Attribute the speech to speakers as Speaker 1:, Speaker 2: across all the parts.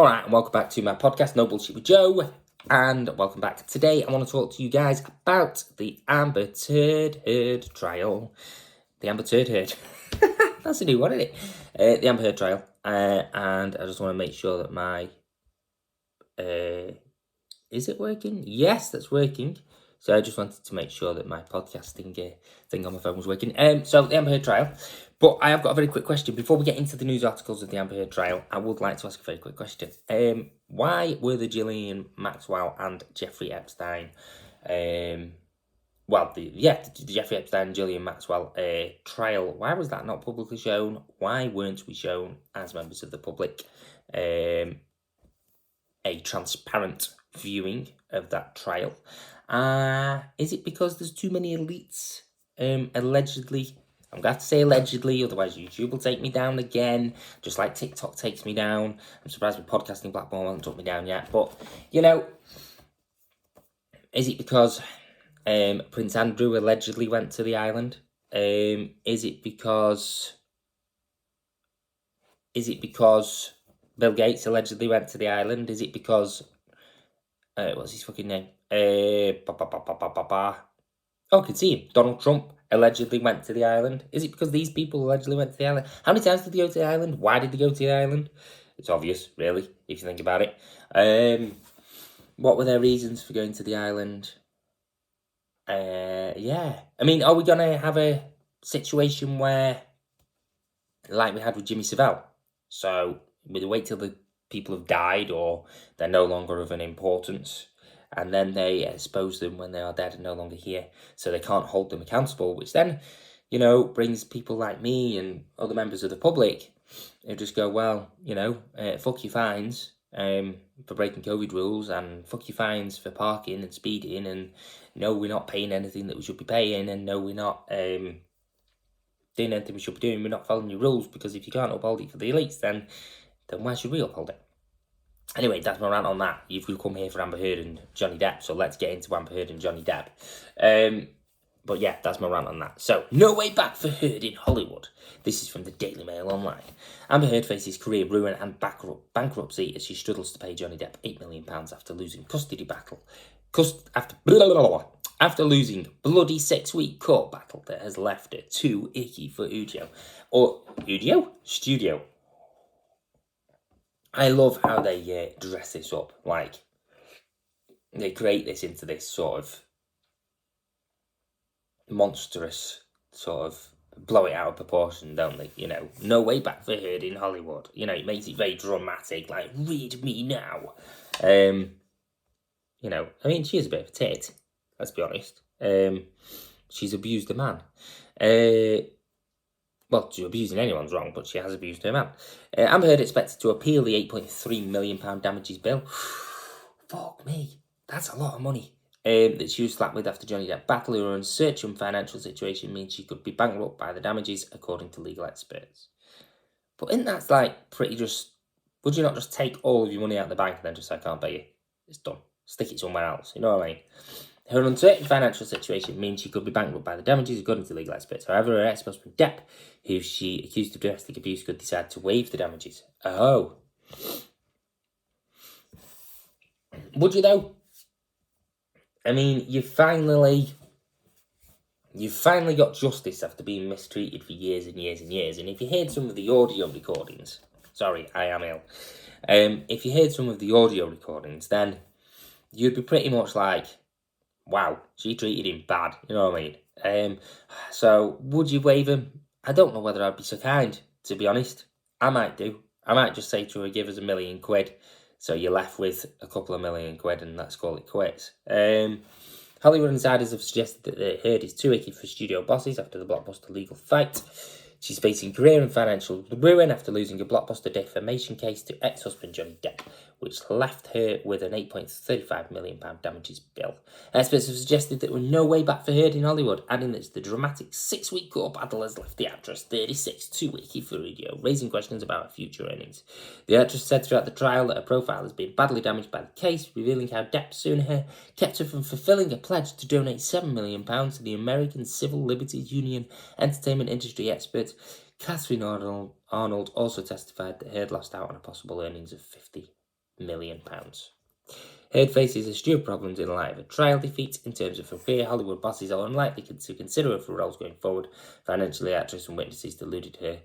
Speaker 1: All right, and welcome back to my podcast, No Bullshit with Joe, and welcome back. Today, I want to talk to you guys about the Amber Heard trial. The Amber Heard. That's a new one, isn't it? The Amber Heard trial, and I just want to make sure that my... is it working? Yes, that's working. So I just wanted to make sure that my podcasting thing on my phone was working. So the Amber Heard trial. But I have got a very quick question. Before we get into the news articles of the Amber Heard trial, I would like to ask a very quick question. Why were the Ghislaine Maxwell and Jeffrey Epstein, the Jeffrey Epstein and Ghislaine Maxwell trial, why was that not publicly shown? Why weren't we shown as members of the public a transparent viewing of that trial? Is it because there's too many elites, allegedly? I'm going to have to say allegedly, otherwise YouTube will take me down again, just like TikTok takes me down. I'm surprised my podcasting platform hasn't took me down yet. But, is it because Prince Andrew allegedly went to the island? Is it because Bill Gates allegedly went to the island? Is it because... what's his fucking name? I can see him. Donald Trump allegedly went to the island. Is it because these people allegedly went to the island? How many times did they go to the island? Why did they go to the island? It's obvious, really, if you think about it. What were their reasons for going to the island? Yeah. I mean, are we going to have a situation where, like we had with Jimmy Savile, so we wait till the people have died or they're no longer of an importance, and then they expose them when they are dead and no longer here, so they can't hold them accountable, which then, brings people like me and other members of the public who just go, well, fuck your fines for breaking COVID rules, and fuck your fines for parking and speeding, and no, we're not paying anything that we should be paying, and no, we're not doing anything we should be doing, we're not following your rules, because if you can't uphold it for the elites, then why should we uphold it? Anyway, that's my rant on that. You've come here for Amber Heard and Johnny Depp, so let's get into Amber Heard and Johnny Depp. But yeah, that's my rant on that. So, no way back for Heard in Hollywood. This is from the Daily Mail Online. Amber Heard faces career ruin and bankruptcy as she struggles to pay Johnny Depp £8 million after losing custody battle. After losing bloody 6-week court battle that has left her too icky for studio. I love how they dress this up. Like, they create this into this sort of monstrous sort of blow it out of proportion, don't they? No way back for Heard in Hollywood. It makes it very dramatic, like, read me now. I mean, she is a bit of a tit, let's be honest. She's abused a man. Well, to abusing anyone's wrong, but she has abused her man. Amber Heard expected to appeal the £8.3 million damages bill. Fuck me. That's a lot of money. That she was slapped with after Johnny Depp battle. Her uncertain financial situation means she could be bankrupt by the damages, according to legal experts. But isn't that like pretty just... Would you not just take all of your money out of the bank and then just say, I can't pay you? It's done. Stick it somewhere else. You know what I mean? Her uncertain financial situation means she could be bankrupt by the damages, according to legal experts. However, her ex-husband Depp, who she accused of domestic abuse, could decide to waive the damages. Oh. Would you though? I mean, you finally got justice after being mistreated for years and years and years. And if you heard some of the audio recordings, sorry, I am ill. If you heard some of the audio recordings, then you'd be pretty much like, wow, she treated him bad, you know what I mean? So, would you waive him? I don't know whether I'd be so kind, to be honest. I might do. I might just say to her, give us £1 million, so you're left with a couple of £1 million and let's call it quits. Hollywood insiders have suggested that Heard is too icky for studio bosses after the blockbuster legal fight. She's facing career and financial ruin after losing a blockbuster defamation case to ex-husband Johnny Depp, which left her with an £8.35 million damages bill. Experts have suggested that there was no way back for Heard in Hollywood, adding that the dramatic 6-week court battle has left the actress 36 too icky for radio, raising questions about her future earnings. The actress said throughout the trial that her profile has been badly damaged by the case, revealing how Depp suing her kept her from fulfilling a pledge to donate £7 million to the American Civil Liberties Union. Entertainment industry expert Catherine Arnold also testified that Heard lost out on a possible earnings of £50 million. Heard faces a stew of problems in light of a trial defeat. In terms of her career, Hollywood bosses are unlikely to consider her for roles going forward. Financially, actress and witnesses deluded her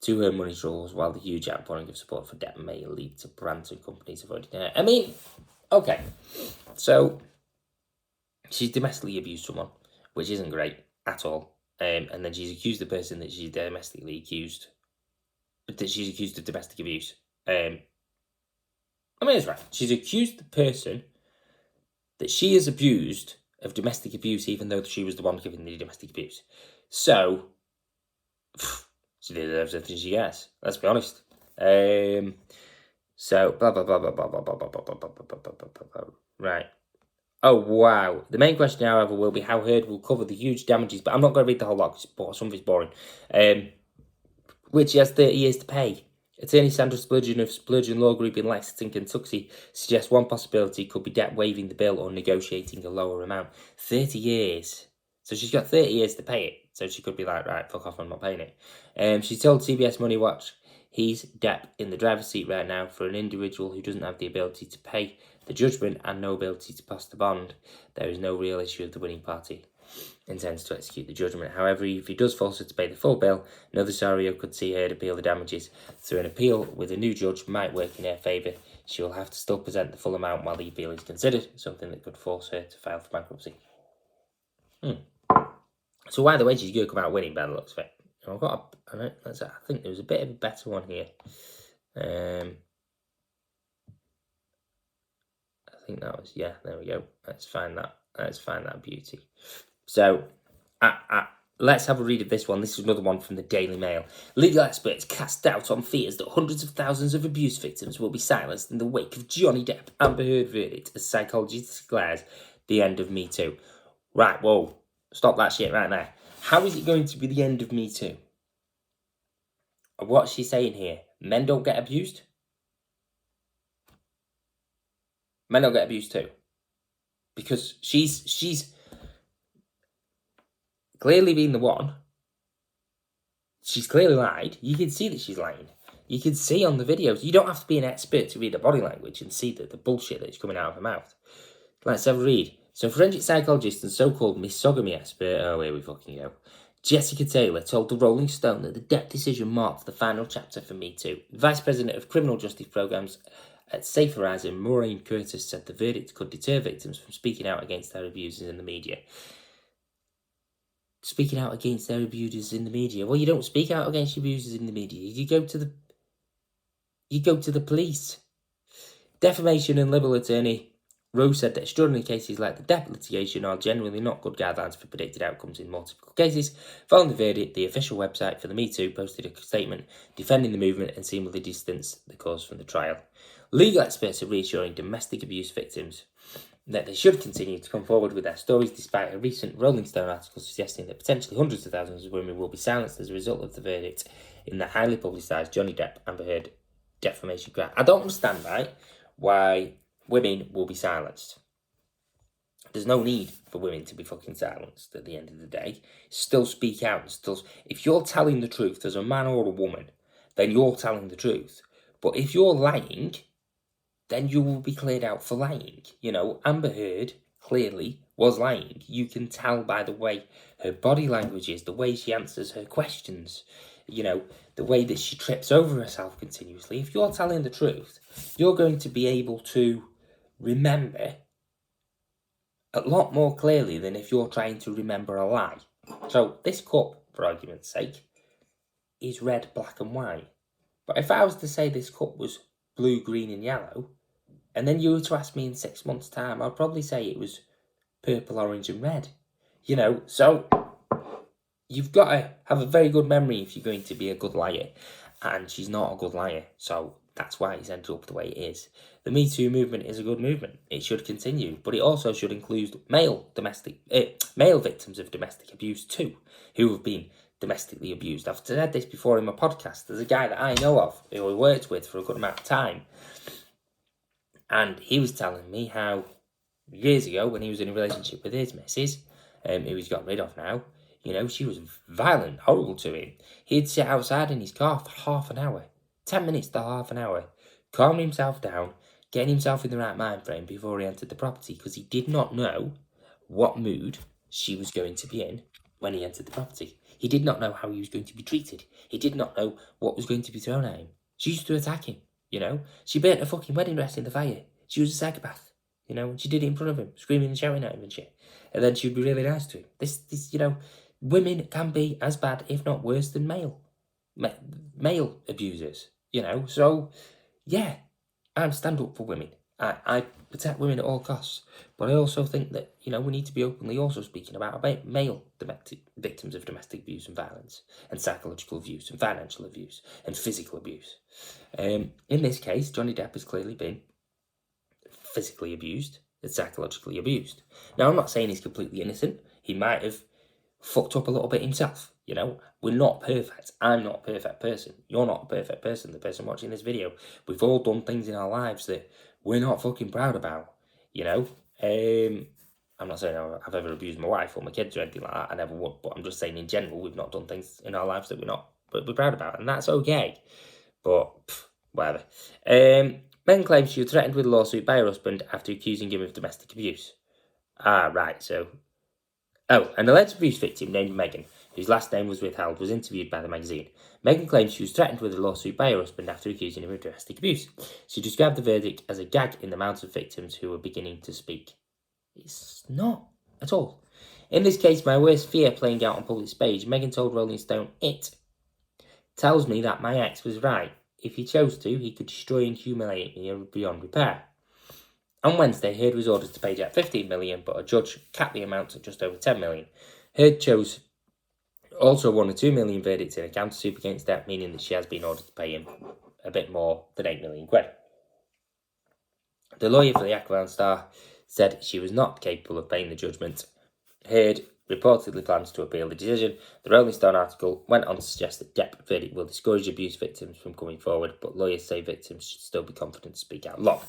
Speaker 1: to her money troubles, while the huge outpouring of support for Depp may lead to brands and companies avoiding her. I mean, okay, so she's domestically abused someone, which isn't great at all. And then she's accused the person that she's domestically accused, that she's accused of domestic abuse. I mean, it's right. She's accused the person that she is abused of domestic abuse, even though she was the one giving the domestic abuse. So, she deserves everything she gets. Let's be honest. So, blah, blah, blah, blah, blah, blah, blah, blah, blah, blah, blah, blah, blah, blah, blah. Right. Oh, wow. The main question, however, will be how Heard will cover the huge damages, but I'm not going to read the whole lot because some of it's boring. Which she has 30 years to pay. Attorney Sandra Spurgeon of Spurgeon Law Group in Lexington, Kentucky, suggests one possibility could be Depp waiving the bill or negotiating a lower amount. 30 years. So she's got 30 years to pay it. So she could be like, right, fuck off, I'm not paying it. She told CBS Money Watch, he's Depp in the driver's seat right now for an individual who doesn't have the ability to pay the judgment and no ability to pass the bond. There is no real issue of the winning party intends to execute the judgment. However, if he does force her to pay the full bill, another scenario could see her appeal the damages through an appeal with a new judge might work in her favour. She will have to still present the full amount while the appeal is considered, something that could force her to file for bankruptcy. So either way, she's going to come out winning by the looks of it. I think there was a bit of a better one here. I think that was, yeah, there we go. Let's find that beauty. So, let's have a read of this one. This is another one from the Daily Mail. Legal experts cast doubt on fears that hundreds of thousands of abuse victims will be silenced in the wake of Johnny Depp Amber Heard verdict as psychologist declares the end of Me Too. Right, whoa, stop that shit right there. How is it going to be the end of Me Too? What's she saying here? Men don't get abused? Men don't get abused too. Because she's clearly been the one. She's clearly lied. You can see that she's lying. You can see on the videos. You don't have to be an expert to read the body language and see the bullshit that's coming out of her mouth. Let's have a read. So, forensic psychologist and so-called misogyny expert, oh, here we fucking go, Jessica Taylor told the Rolling Stone that the Depp decision marked the final chapter for Me Too. Vice President of Criminal Justice Programs at Safe Horizon, Maureen Curtis, said the verdict could deter victims from speaking out against their abusers in the media. Speaking out against their abusers in the media? Well, you don't speak out against your abusers in the media. You go to the police. Defamation and libel attorney Rose said that extraordinary cases like the Depp litigation are generally not good guidelines for predicted outcomes in multiple cases. Following the verdict, the official website for the Me Too posted a statement defending the movement and seemingly distanced the cause from the trial. Legal experts are reassuring domestic abuse victims that they should continue to come forward with their stories, despite a recent Rolling Stone article suggesting that potentially hundreds of thousands of women will be silenced as a result of the verdict in the highly publicised Johnny Depp Amber Heard defamation trial. I don't understand, right, why women will be silenced. There's no need for women to be fucking silenced at the end of the day. Still speak out. If you're telling the truth as a man or a woman, then you're telling the truth. But if you're lying, then you will be cleared out for lying. You know, Amber Heard clearly was lying. You can tell by the way her body language is, the way she answers her questions, you know, the way that she trips over herself continuously. If you're telling the truth, you're going to be able to remember a lot more clearly than if you're trying to remember a lie. So this cup, for argument's sake, is red, black and white. But if I was to say this cup was blue, green and yellow, and then you were to ask me in 6 months' time, I'd probably say it was purple, orange and red. You know, so you've got to have a very good memory if you're going to be a good liar. And she's not a good liar, so that's why it's ended up the way it is. The Me Too movement is a good movement. It should continue, but it also should include male victims of domestic abuse too, who have been domestically abused. I've said this before in my podcast. There's a guy that I know of who I worked with for a good amount of time, and he was telling me how years ago when he was in a relationship with his missus, who he's got rid of now, you know, she was violent, horrible to him. He'd sit outside in his car for half an hour, 10 minutes to half an hour, calm himself down, getting himself in the right mind frame before he entered the property, because he did not know what mood she was going to be in when he entered the property. He did not know how he was going to be treated. He did not know what was going to be thrown at him. She used to attack him, you know. She burnt her fucking wedding dress in the fire. She was a psychopath, you know, and she did it in front of him, screaming and shouting at him and shit. And then she would be really nice to him. This, you know, women can be as bad, if not worse, than male abusers, you know. So, yeah, I stand up for women. I protect women at all costs. But I also think that, you know, we need to be openly also speaking about male victims of domestic abuse and violence, and psychological abuse, and financial abuse, and physical abuse. In this case, Johnny Depp has clearly been physically abused and psychologically abused. Now, I'm not saying he's completely innocent. He might have fucked up a little bit himself, you know. We're not perfect. I'm not a perfect person. You're not a perfect person, the person watching this video. We've all done things in our lives that we're not fucking proud about, you know. I'm not saying I've ever abused my wife or my kids or anything like that. I never would. But I'm just saying in general, we've not done things in our lives that we're proud about. And that's okay. But, whatever. Megan claims she was threatened with a lawsuit by her husband after accusing him of domestic abuse. Right, so... Oh, an alleged abuse victim named Megan, whose last name was withheld, was interviewed by the magazine. Megan claims she was threatened with a lawsuit by her husband after accusing him of domestic abuse. She described the verdict as a gag in the amount of victims who were beginning to speak. It's not at all. In this case, my worst fear playing out on public stage, Megan told Rolling Stone, "It tells me that my ex was right. If he chose to, he could destroy and humiliate me beyond repair." On Wednesday, Heard was ordered to pay Depp $15 million, but a judge capped the amount at just over $10 million. Heard also won a $2 million verdict in a counter-suit against Depp, meaning that she has been ordered to pay him a bit more than £8 million. The lawyer for the Aquaman star said she was not capable of paying the judgment. Heard reportedly plans to appeal the decision. The Rolling Stone article went on to suggest that Depp's verdict will discourage abuse victims from coming forward, but lawyers say victims should still be confident to speak out loud.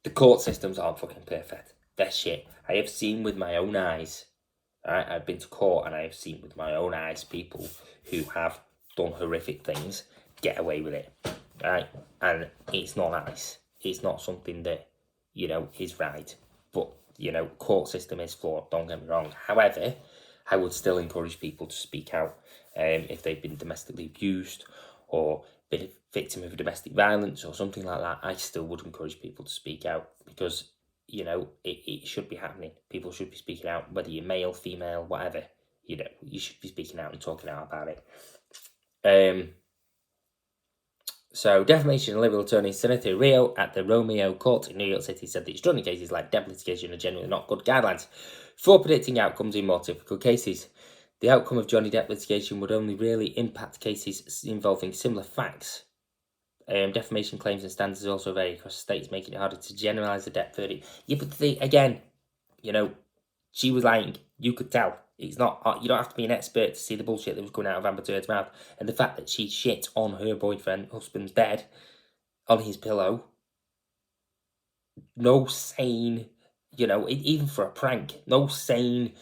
Speaker 1: The court systems aren't fucking perfect. They're shit. I have seen with my own eyes. Right? I've been to court and I have seen with my own eyes people who have done horrific things get away with it. Right? And it's not nice. It's not something that, you know, is right. But, you know, court system is flawed, don't get me wrong. However, I would still encourage people to speak out if they've been domestically abused or been a victim of domestic violence or something like that. I still would encourage people to speak out because, you know, it should be happening. People should be speaking out, whether you're male, female, whatever. You know, you should be speaking out and talking out about it. So, defamation Liberal attorney Senator Rio at the Romeo Court in New York City said that extraordinary cases like debb litigation are generally not good guidelines for predicting outcomes in more typical cases. The outcome of Johnny Depp litigation would only really impact cases involving similar facts. Defamation claims and standards also vary across states, making it harder to generalise the Depp verdict. Yeah, but again, you know, she was lying. You could tell. It's not. You don't have to be an expert to see the bullshit that was coming out of Amber Heard's mouth, and the fact that she shit on her husband's bed, on his pillow. No sane, you know, even for a prank, no sane,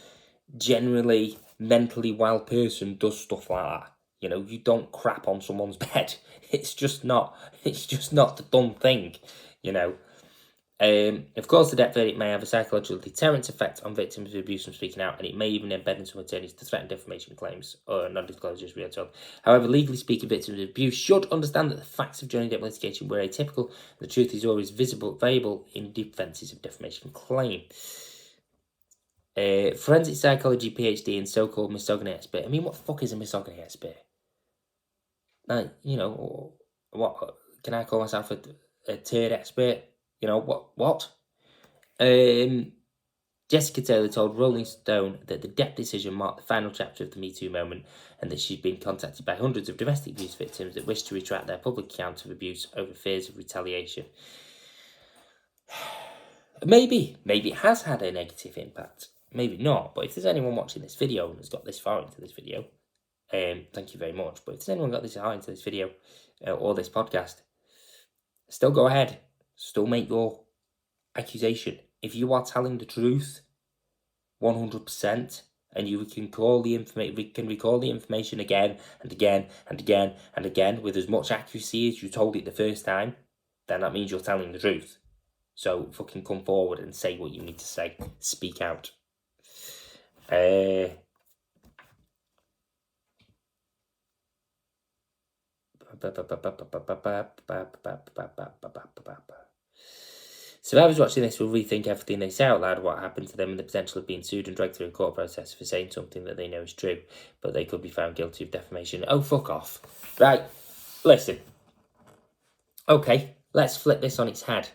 Speaker 1: generally mentally well person does stuff like that. You know, you don't crap on someone's bed. It's just not the done thing, you know. Of course, the Depp verdict may have a psychological deterrent effect on victims of abuse from speaking out, and it may even embed in some attorneys to threaten defamation claims or non-disclosures, we are told. However, legally speaking, victims of abuse should understand that the facts of Johnny Depp litigation were atypical, and the truth is always variable in defences of defamation claim. Forensic psychology PhD and so-called misogyny expert. I mean, what the fuck is a misogyny expert? Like, you know, what can I call myself a turd expert? You know, what? Jessica Taylor told Rolling Stone that the Depp decision marked the final chapter of the Me Too moment and that she'd been contacted by hundreds of domestic abuse victims that wished to retract their public account of abuse over fears of retaliation. Maybe it has had a negative impact. Maybe not, but if there's anyone watching this video and has got this far into this video, thank you very much. But if there's anyone got this far into this video or this podcast, still go ahead. Still make your accusation. If you are telling the truth, 100%, and you can recall the information again and again and again and again with as much accuracy as you told it the first time, then that means you're telling the truth. So fucking come forward and say what you need to say. Speak out. Survivors watching this will rethink everything they say out loud, what happened to them, and the potential of being sued and dragged through a court process for saying something that they know is true, but they could be found guilty of defamation. Oh, fuck off. Right, listen. Okay, let's flip this on its head.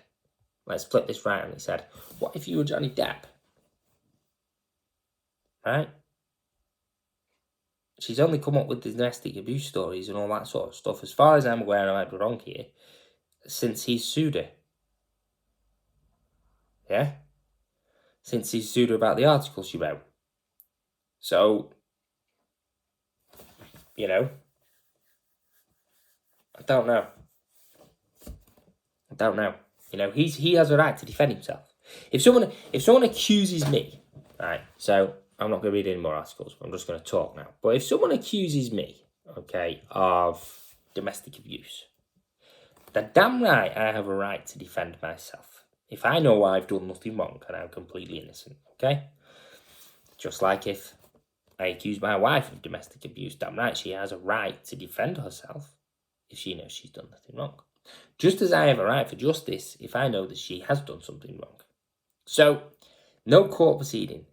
Speaker 1: Let's flip this right on its head. What if you were Johnny Depp? Right? She's only come up with the domestic abuse stories and all that sort of stuff, as far as I'm aware, I might be wrong here, since he's sued her. Yeah? Since he's sued her about the article she wrote. So, you know, I don't know. You know, he has a right to defend himself. If someone accuses me, right, so I'm not going to read any more articles, I'm just going to talk now. But if someone accuses me, okay, of domestic abuse, then damn right I have a right to defend myself. If I know I've done nothing wrong and I'm completely innocent, okay? Just like if I accuse my wife of domestic abuse, damn right she has a right to defend herself if she knows she's done nothing wrong. Just as I have a right for justice if I know that she has done something wrong. So, no court proceeding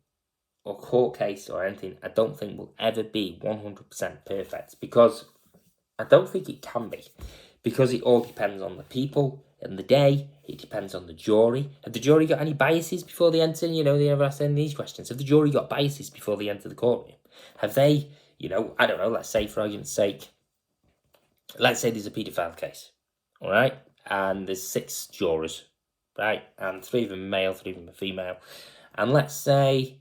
Speaker 1: or court case or anything, I don't think will ever be 100% perfect, because I don't think it can be, because it all depends on the people and the day. It depends on the jury. Have the jury got any biases before they enter? You know, they never ask any of these questions. Have the jury got biases before they enter the courtroom? Have they, you know, I don't know, let's say for argument's sake, let's say there's a paedophile case, all right? And there's 6 jurors, right? And 3 of them are male, 3 of them are female. And let's say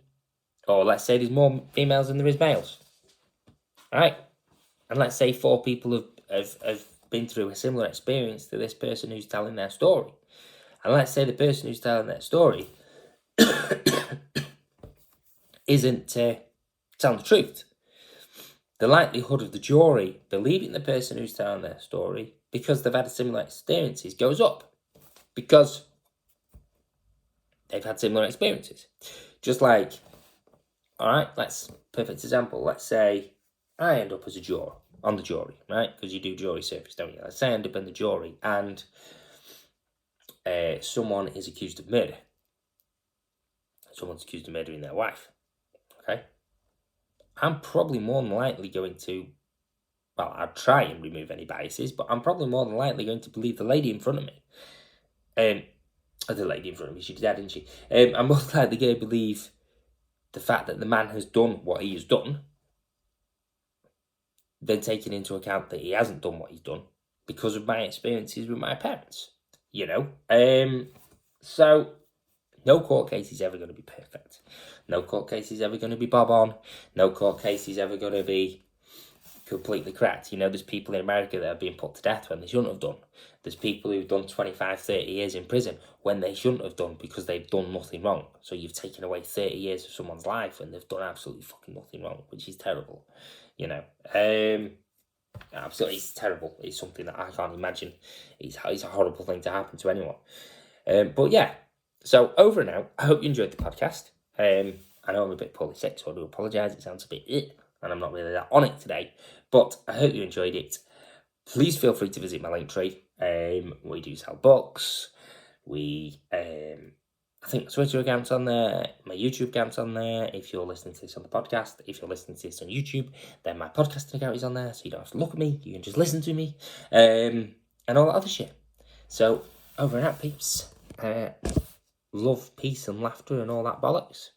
Speaker 1: there's more females than there is males, right? And let's say 4 people have been through a similar experience to this person who's telling their story. And let's say the person who's telling their story isn't telling the truth. The likelihood of the jury believing the person who's telling their story, because they've had similar experiences, goes up. Because they've had similar experiences. Just like, all right, perfect example. Let's say I end up as a juror on the jury, right? Because you do jury service, don't you? Let's say I end up in the jury and someone is accused of murder. Someone's accused of murdering their wife, okay? I'm probably more than likely going to, well, I'd try and remove any biases, but I'm probably more than likely going to believe the lady in front of me. The lady in front of me, she's dead, isn't she? I'm most likely going to believe the fact that the man has done what he has done, then taking into account that he hasn't done what he's done because of my experiences with my parents, you know? So, no court case is ever going to be perfect. No court case is ever going to be bob on. No court case is ever going to be completely correct. You know, there's people in America that are being put to death when they shouldn't have done. There's people who've done 25, 30 years in prison when they shouldn't have done because they've done nothing wrong. So you've taken away 30 years of someone's life when they've done absolutely fucking nothing wrong, which is terrible. You know, absolutely, it's terrible. It's something that I can't imagine. It's a horrible thing to happen to anyone. But yeah, so over and out. I hope you enjoyed the podcast. I know I'm a bit poorly sick, so I do apologise. It sounds a bit and I'm not really that on it today. But I hope you enjoyed it. Please feel free to visit my link tree. We do sell books. We, I think Twitter account's on there. My YouTube account's on there. If you're listening to this on the podcast, if you're listening to this on YouTube, then my podcasting account is on there. So you don't have to look at me. You can just listen to me. And all that other shit. So over and out, peeps. Love, peace and laughter and all that bollocks.